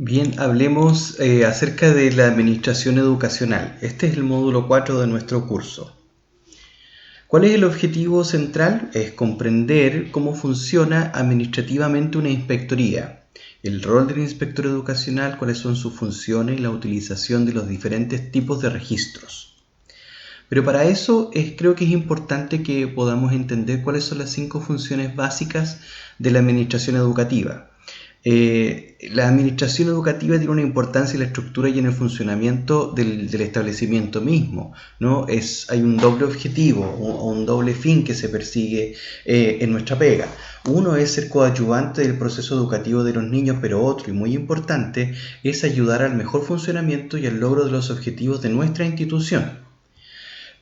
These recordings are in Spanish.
Bien, hablemos acerca de la administración educacional. Este es el módulo 4 de nuestro curso. ¿Cuál es el objetivo central? Es comprender cómo funciona administrativamente una inspectoría, el rol del inspector educacional, cuáles son sus funciones y la utilización de los diferentes tipos de registros. Pero para eso creo que es importante que podamos entender cuáles son las 5 funciones básicas de la administración educativa. La administración educativa tiene una importancia en la estructura y en el funcionamiento del establecimiento mismo, ¿no? Hay un doble objetivo o un doble fin que se persigue en nuestra pega. Uno es ser coadyuvante del proceso educativo de los niños, pero otro, y muy importante, es ayudar al mejor funcionamiento y al logro de los objetivos de nuestra institución.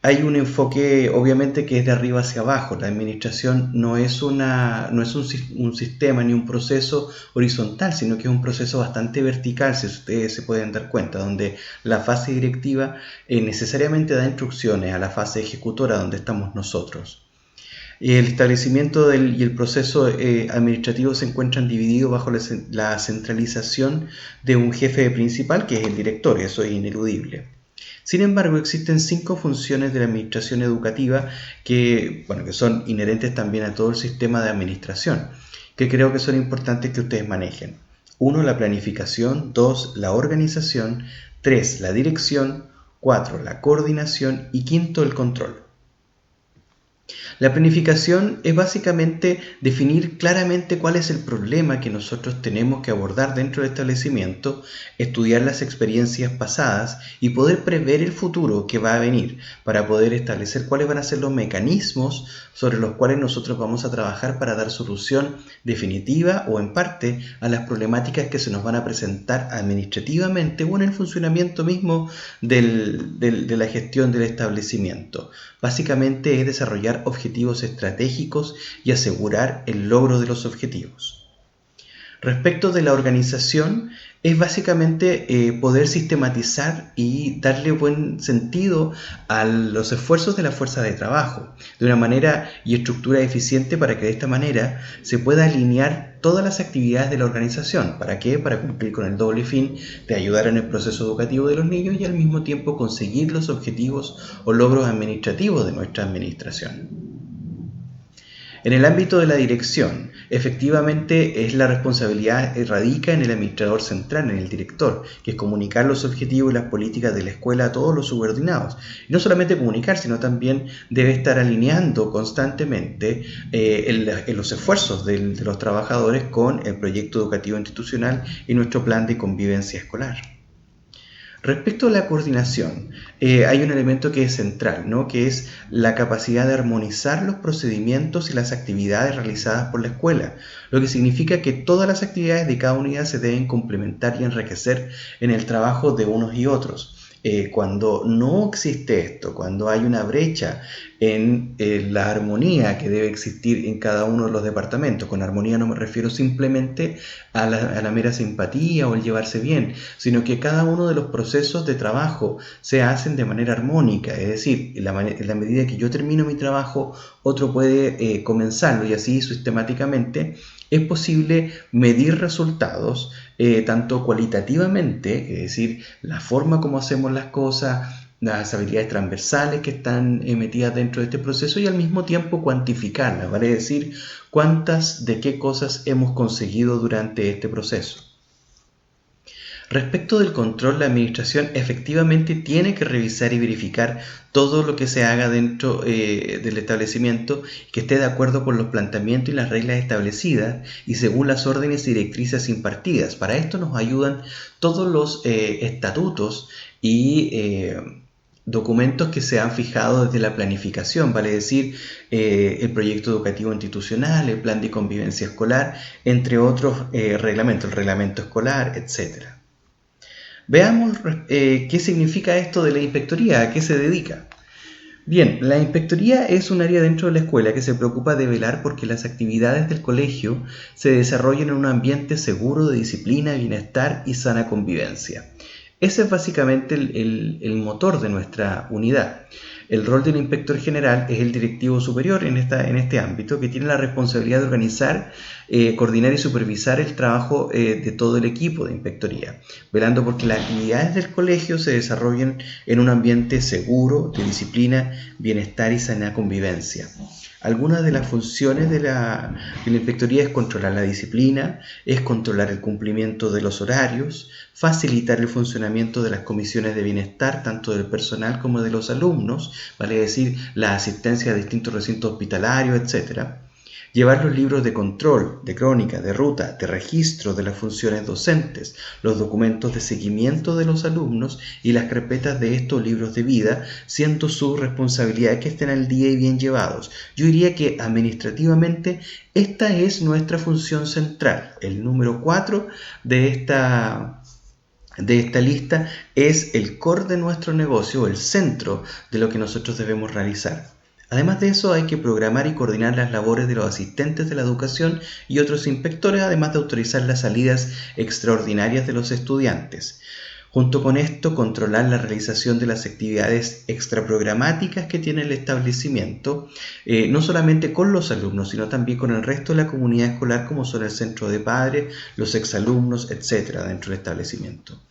Hay un enfoque obviamente que es de arriba hacia abajo. La administración no es un sistema ni un proceso horizontal, sino que es un proceso bastante vertical, si ustedes se pueden dar cuenta, donde la fase directiva necesariamente da instrucciones a la fase ejecutora donde estamos nosotros. El establecimiento y el proceso administrativo se encuentran divididos bajo la centralización de un jefe principal, que es el director, eso es ineludible. Sin embargo, existen 5 funciones de la administración educativa que son inherentes también a todo el sistema de administración, que creo que son importantes que ustedes manejen. 1. La planificación. 2. La organización. 3. La dirección. 4. La coordinación. Y 5. El control. La planificación es básicamente definir claramente cuál es el problema que nosotros tenemos que abordar dentro del establecimiento, estudiar las experiencias pasadas y poder prever el futuro que va a venir para poder establecer cuáles van a ser los mecanismos sobre los cuales nosotros vamos a trabajar para dar solución definitiva o en parte a las problemáticas que se nos van a presentar administrativamente o en el funcionamiento mismo de la gestión del establecimiento. Básicamente es desarrollar objetivos estratégicos y asegurar el logro de los objetivos. Respecto de la organización, es básicamente poder sistematizar y darle buen sentido a los esfuerzos de la fuerza de trabajo de una manera y estructura eficiente para que de esta manera se pueda alinear todas las actividades de la organización. ¿Para qué? Para cumplir con el doble fin de ayudar en el proceso educativo de los niños y al mismo tiempo conseguir los objetivos o logros administrativos de nuestra administración. En el ámbito de la dirección, efectivamente la responsabilidad radica en el administrador central, en el director, que es comunicar los objetivos y las políticas de la escuela a todos los subordinados. Y no solamente comunicar, sino también debe estar alineando constantemente los esfuerzos de los trabajadores con el proyecto educativo institucional y nuestro plan de convivencia escolar. Respecto a la coordinación, hay un elemento que es central, ¿no? Que es la capacidad de armonizar los procedimientos y las actividades realizadas por la escuela, lo que significa que todas las actividades de cada unidad se deben complementar y enriquecer en el trabajo de unos y otros. Cuando no existe esto, cuando hay una brecha en la armonía que debe existir en cada uno de los departamentos, con armonía no me refiero simplemente a la mera simpatía o el llevarse bien, sino que cada uno de los procesos de trabajo se hacen de manera armónica, es decir, en la medida que yo termino mi trabajo, otro puede comenzarlo y así sistemáticamente es posible medir resultados tanto cualitativamente, es decir, la forma como hacemos las cosas, las habilidades transversales que están metidas dentro de este proceso y al mismo tiempo cuantificarlas, vale decir, cuántas de qué cosas hemos conseguido durante este proceso. Respecto del control, la administración efectivamente tiene que revisar y verificar todo lo que se haga dentro del establecimiento que esté de acuerdo con los planteamientos y las reglas establecidas y según las órdenes y directrices impartidas. Para esto nos ayudan todos los estatutos y documentos que se han fijado desde la planificación, vale decir, el proyecto educativo institucional, el plan de convivencia escolar, entre otros reglamentos, el reglamento escolar, etc. Veamos qué significa esto de la inspectoría, a qué se dedica. Bien, la inspectoría es un área dentro de la escuela que se preocupa de velar porque las actividades del colegio se desarrollen en un ambiente seguro de disciplina, bienestar y sana convivencia. Ese es básicamente el motor de nuestra unidad. El rol del inspector general es el directivo superior en este ámbito, que tiene la responsabilidad de organizar, coordinar y supervisar el trabajo de todo el equipo de inspectoría, velando porque las actividades del colegio se desarrollen en un ambiente seguro, de disciplina, bienestar y sana convivencia. Algunas de las funciones de la inspectoría es controlar la disciplina, es controlar el cumplimiento de los horarios, facilitar el funcionamiento de las comisiones de bienestar, tanto del personal como de los alumnos, vale decir, la asistencia a distintos recintos hospitalarios, etc. Llevar los libros de control, de crónica, de ruta, de registro de las funciones docentes, los documentos de seguimiento de los alumnos y las carpetas de estos libros de vida, siendo su responsabilidad que estén al día y bien llevados. Yo diría que administrativamente esta es nuestra función central. El número 4 de esta lista es el core de nuestro negocio, el centro de lo que nosotros debemos realizar. Además de eso, hay que programar y coordinar las labores de los asistentes de la educación y otros inspectores, además de autorizar las salidas extraordinarias de los estudiantes. Junto con esto, controlar la realización de las actividades extraprogramáticas que tiene el establecimiento, no solamente con los alumnos, sino también con el resto de la comunidad escolar, como son el centro de padres, los exalumnos, etc., dentro del establecimiento.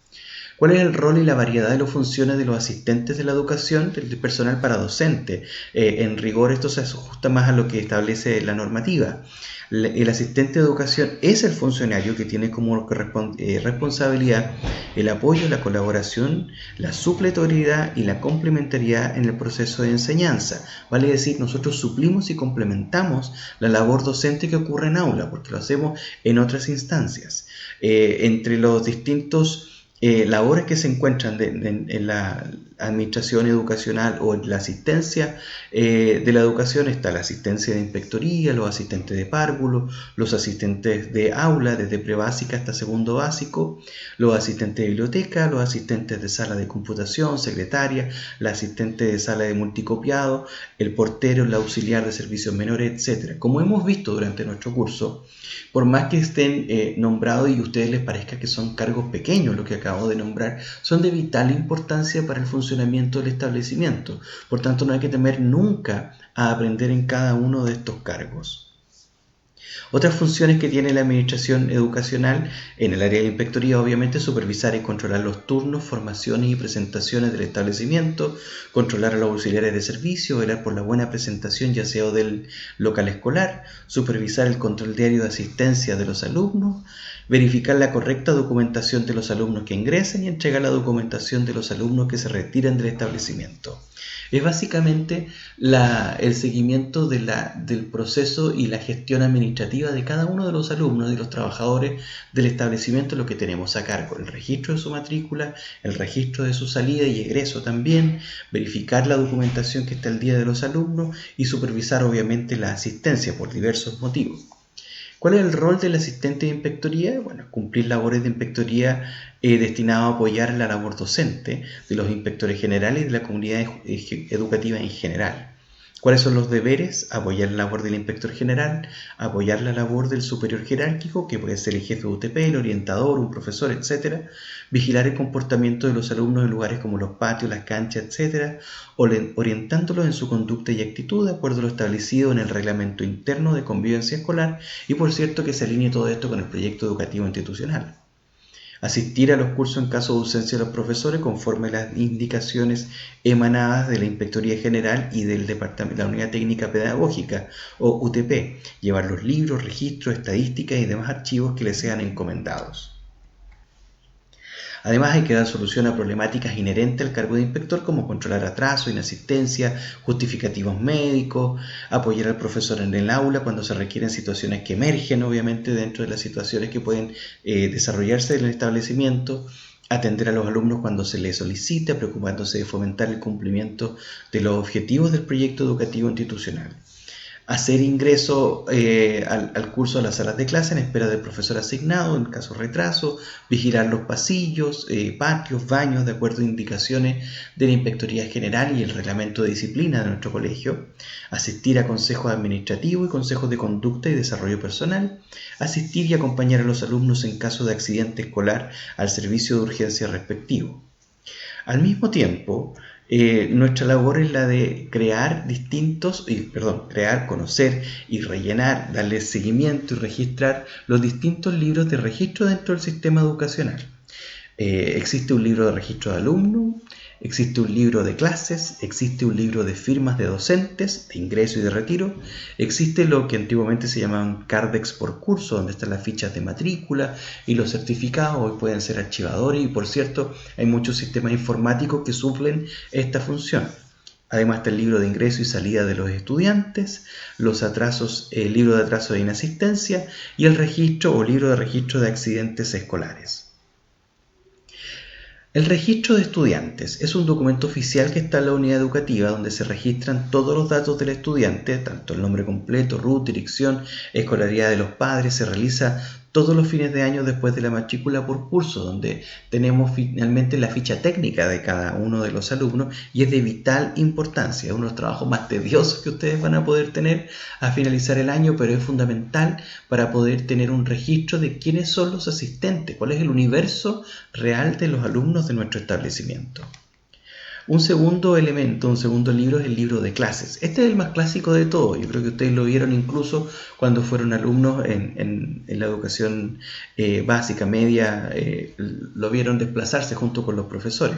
¿Cuál es el rol y la variedad de las funciones de los asistentes de la educación, del personal para docente? En rigor, esto se ajusta más a lo que establece la normativa. El asistente de educación es el funcionario que tiene como responsabilidad el apoyo, la colaboración, la supletoriedad y la complementariedad en el proceso de enseñanza. Vale decir, nosotros suplimos y complementamos la labor docente que ocurre en aula, porque lo hacemos en otras instancias. Entre los distintos labores que se encuentran en la administración educacional o en la asistencia de la educación está la asistencia de inspectoría, los asistentes de párvulo, los asistentes de aula desde prebásica hasta segundo básico, los asistentes de biblioteca, los asistentes de sala de computación, secretaria, la asistente de sala de multicopiado, el portero, el auxiliar de servicios menores, etc. Como hemos visto durante nuestro curso, por más que estén nombrados y a ustedes les parezca que son cargos pequeños, lo que acabo de nombrar, son de vital importancia para el funcionamiento del establecimiento. Por tanto, no hay que temer nunca a aprender en cada uno de estos cargos. Otras funciones que tiene la administración educacional en el área de la inspectoría, obviamente, supervisar y controlar los turnos, formaciones y presentaciones del establecimiento, controlar a los auxiliares de servicio, velar por la buena presentación ya sea del local escolar, supervisar el control diario de asistencia de los alumnos, verificar la correcta documentación de los alumnos que ingresen y entregar la documentación de los alumnos que se retiran del establecimiento. Es básicamente el seguimiento del proceso y la gestión administrativa de cada uno de los alumnos y los trabajadores del establecimiento, lo que tenemos a cargo: el registro de su matrícula, el registro de su salida y egreso también, verificar la documentación que está al día de los alumnos y supervisar obviamente la asistencia por diversos motivos. ¿Cuál es el rol del asistente de inspectoría? Bueno, cumplir labores de inspectoría destinadas a apoyar la labor docente de los inspectores generales y de la comunidad educativa en general. ¿Cuáles son los deberes? Apoyar la labor del inspector general, apoyar la labor del superior jerárquico, que puede ser el jefe de UTP, el orientador, un profesor, etc. Vigilar el comportamiento de los alumnos en lugares como los patios, las canchas, etc., orientándolos en su conducta y actitud de acuerdo a lo establecido en el reglamento interno de convivencia escolar y, por cierto, que se alinee todo esto con el proyecto educativo institucional. Asistir a los cursos en caso de ausencia de los profesores conforme a las indicaciones emanadas de la Inspectoría General y del Departamento de la Unidad Técnica Pedagógica o UTP, llevar los libros, registros, estadísticas y demás archivos que les sean encomendados. Además, hay que dar solución a problemáticas inherentes al cargo de inspector, como controlar atraso, inasistencia, justificativos médicos, apoyar al profesor en el aula cuando se requieren situaciones que emergen, obviamente, dentro de las situaciones que pueden desarrollarse en el establecimiento, atender a los alumnos cuando se les solicita, preocupándose de fomentar el cumplimiento de los objetivos del proyecto educativo institucional. Hacer ingreso al curso a las salas de clase en espera del profesor asignado, en caso de retraso, vigilar los pasillos, patios, baños, de acuerdo a indicaciones de la Inspectoría General y el reglamento de disciplina de nuestro colegio, asistir a consejos administrativos y consejos de conducta y desarrollo personal, asistir y acompañar a los alumnos en caso de accidente escolar al servicio de urgencia respectivo. Al mismo tiempo, Nuestra labor es la de crear crear, conocer y rellenar, darle seguimiento y registrar los distintos libros de registro dentro del sistema educacional. Existe un libro de registro de alumnos, existe un libro de clases, existe un libro de firmas de docentes, de ingreso y de retiro, existe lo que antiguamente se llamaban Cardex por curso, donde están las fichas de matrícula y los certificados, hoy pueden ser archivadores y por cierto hay muchos sistemas informáticos que suplen esta función. Además está el libro de ingreso y salida de los estudiantes, los atrasos, el libro de atraso de inasistencia y el registro o libro de registro de accidentes escolares. El registro de estudiantes es un documento oficial que está en la unidad educativa donde se registran todos los datos del estudiante, tanto el nombre completo, RUT, dirección, escolaridad de los padres. Se realiza todos los fines de año después de la matrícula por curso, donde tenemos finalmente la ficha técnica de cada uno de los alumnos y es de vital importancia. Es uno de los trabajos más tediosos que ustedes van a poder tener a finalizar el año, pero es fundamental para poder tener un registro de quiénes son los asistentes, cuál es el universo real de los alumnos de nuestro establecimiento. Un segundo elemento, un segundo libro es el libro de clases. Este es el más clásico de todos. Yo creo que ustedes lo vieron incluso cuando fueron alumnos en la educación básica, media, lo vieron desplazarse junto con los profesores.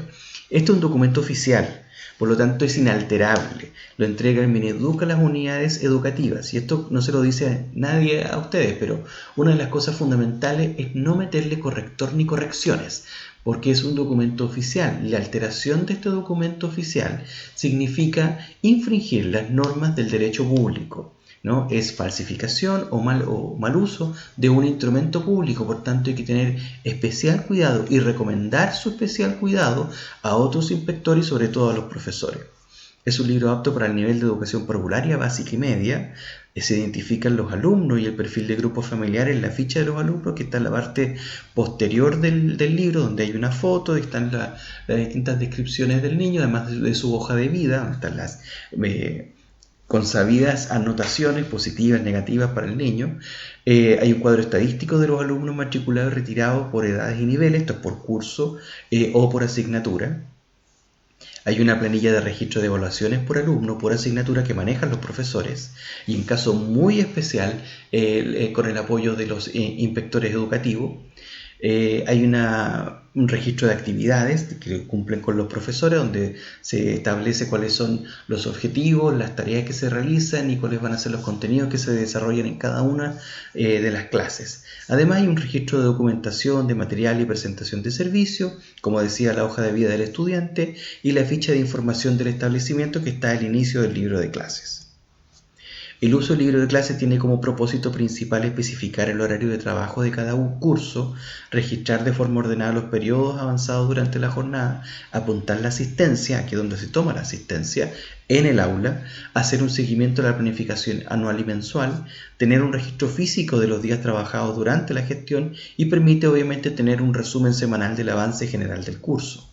Este es un documento oficial, por lo tanto es inalterable. Lo entrega el Mineduc a las unidades educativas. Y esto no se lo dice nadie a ustedes, pero una de las cosas fundamentales es no meterle corrector ni correcciones, porque es un documento oficial. La alteración de este documento oficial significa infringir las normas del derecho público, ¿no? Es falsificación o mal uso de un instrumento público, por tanto hay que tener especial cuidado y recomendar su especial cuidado a otros inspectores y sobre todo a los profesores. Es un libro apto para el nivel de educación parvularia, básica y media. Se identifican los alumnos y el perfil de grupos familiares en la ficha de los alumnos, que está en la parte posterior del libro, donde hay una foto y están las distintas descripciones del niño, además de su hoja de vida, donde están las consabidas anotaciones positivas, negativas para el niño. Hay un cuadro estadístico de los alumnos matriculados y retirados por edades y niveles, esto es por curso o por asignatura. Hay una planilla de registro de evaluaciones por alumno, por asignatura que manejan los profesores y en caso muy especial con el apoyo de los inspectores educativos. Hay un registro de actividades que cumplen con los profesores donde se establece cuáles son los objetivos, las tareas que se realizan y cuáles van a ser los contenidos que se desarrollan en cada una de las clases. Además hay un registro de documentación, de material y presentación de servicio, como decía, la hoja de vida del estudiante y la ficha de información del establecimiento que está al inicio del libro de clases. El uso del libro de clases tiene como propósito principal especificar el horario de trabajo de cada curso, registrar de forma ordenada los periodos avanzados durante la jornada, apuntar la asistencia, aquí es donde se toma la asistencia, en el aula, hacer un seguimiento de la planificación anual y mensual, tener un registro físico de los días trabajados durante la gestión y permite obviamente tener un resumen semanal del avance general del curso.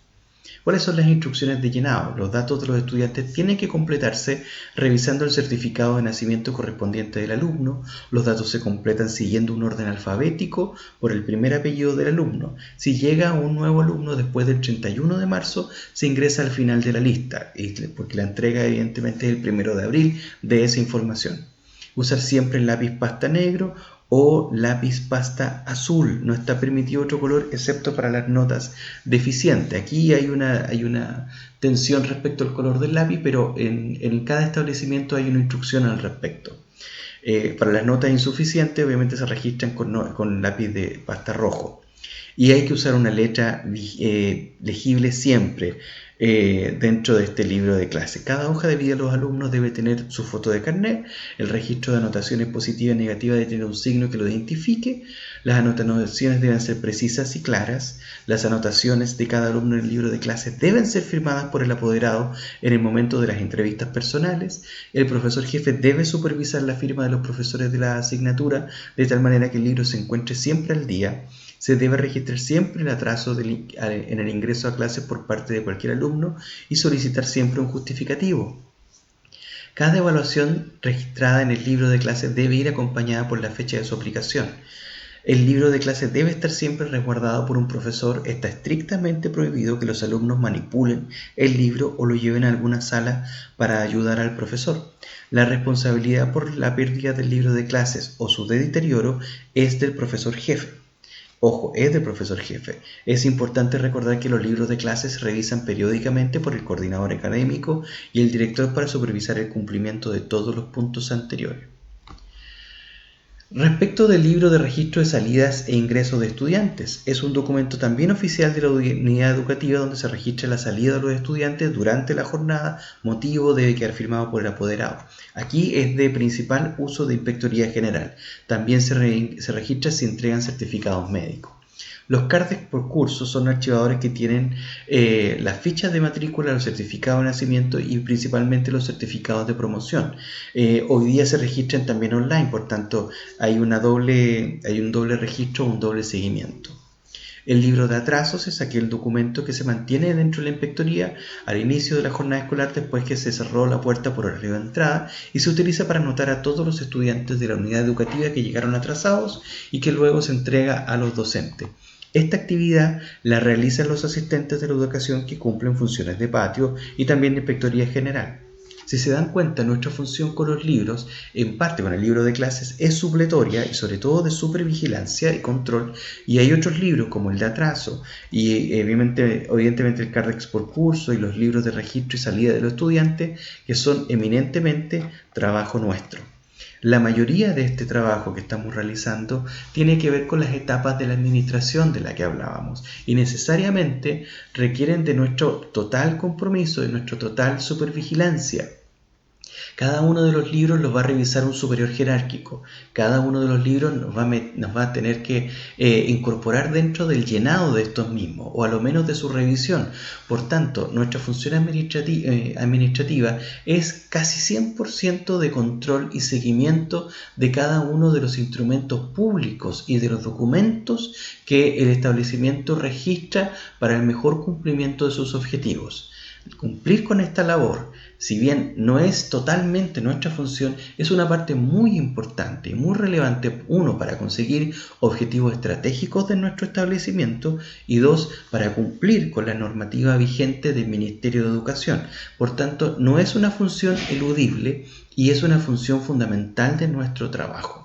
¿Cuáles son las instrucciones de llenado? Los datos de los estudiantes tienen que completarse revisando el certificado de nacimiento correspondiente del alumno. Los datos se completan siguiendo un orden alfabético por el primer apellido del alumno. Si llega un nuevo alumno después del 31 de marzo, se ingresa al final de la lista, porque la entrega evidentemente es el 1 de abril de esa información. Usar siempre el lápiz pasta negro o lápiz pasta azul. No está permitido otro color excepto para las notas deficientes. Aquí hay una tensión respecto al color del lápiz, pero en cada establecimiento hay una instrucción al respecto. Para las notas insuficientes obviamente se registran con lápiz de pasta rojo. Y hay que usar una letra legible siempre dentro de este libro de clase. Cada hoja de vida de los alumnos debe tener su foto de carnet, el registro de anotaciones positivas y negativas debe tener un signo que lo identifique, las anotaciones deben ser precisas y claras, las anotaciones de cada alumno en el libro de clase deben ser firmadas por el apoderado en el momento de las entrevistas personales, el profesor jefe debe supervisar la firma de los profesores de la asignatura de tal manera que el libro se encuentre siempre al día. Se debe registrar siempre el atraso en el ingreso a clases por parte de cualquier alumno y solicitar siempre un justificativo. Cada evaluación registrada en el libro de clases debe ir acompañada por la fecha de su aplicación. El libro de clase debe estar siempre resguardado por un profesor. Está estrictamente prohibido que los alumnos manipulen el libro o lo lleven a alguna sala para ayudar al profesor. La responsabilidad por la pérdida del libro de clases o su deterioro es del profesor jefe. Ojo, es del profesor jefe. Es importante recordar que los libros de clases se revisan periódicamente por el coordinador académico y el director para supervisar el cumplimiento de todos los puntos anteriores. Respecto del libro de registro de salidas e ingresos de estudiantes, es un documento también oficial de la unidad educativa donde se registra la salida de los estudiantes durante la jornada, motivo debe quedar firmado por el apoderado. Aquí es de principal uso de Inspectoría General. También se registra si entregan certificados médicos. Los cards por curso son archivadores que tienen las fichas de matrícula, los certificados de nacimiento y principalmente los certificados de promoción. Hoy día se registran también online, por tanto hay un doble registro, un doble seguimiento. El libro de atrasos es aquel documento que se mantiene dentro de la inspectoría al inicio de la jornada escolar después que se cerró la puerta por arriba de entrada y se utiliza para anotar a todos los estudiantes de la unidad educativa que llegaron atrasados y que luego se entrega a los docentes. Esta actividad la realizan los asistentes de la educación que cumplen funciones de patio y también de inspectoría general. Si se dan cuenta, nuestra función con los libros, en parte con el libro de clases, es supletoria y sobre todo de supervigilancia y control. Y hay otros libros como el de atraso y evidentemente el Cardex por curso y los libros de registro y salida de los estudiantes que son eminentemente trabajo nuestro. La mayoría de este trabajo que estamos realizando tiene que ver con las etapas de la administración de la que hablábamos y necesariamente requieren de nuestro total compromiso, de nuestra total supervigilancia. Cada uno de los libros los va a revisar un superior jerárquico. Cada uno de los libros nos va a tener que incorporar dentro del llenado de estos mismos, o a lo menos de su revisión. Por tanto, nuestra función administrativa es casi 100% de control y seguimiento de cada uno de los instrumentos públicos y de los documentos que el establecimiento registra para el mejor cumplimiento de sus objetivos. Cumplir con esta labor, si bien no es totalmente nuestra función, es una parte muy importante y muy relevante, uno, para conseguir objetivos estratégicos de nuestro establecimiento y dos, para cumplir con la normativa vigente del Ministerio de Educación. Por tanto, no es una función eludible y es una función fundamental de nuestro trabajo.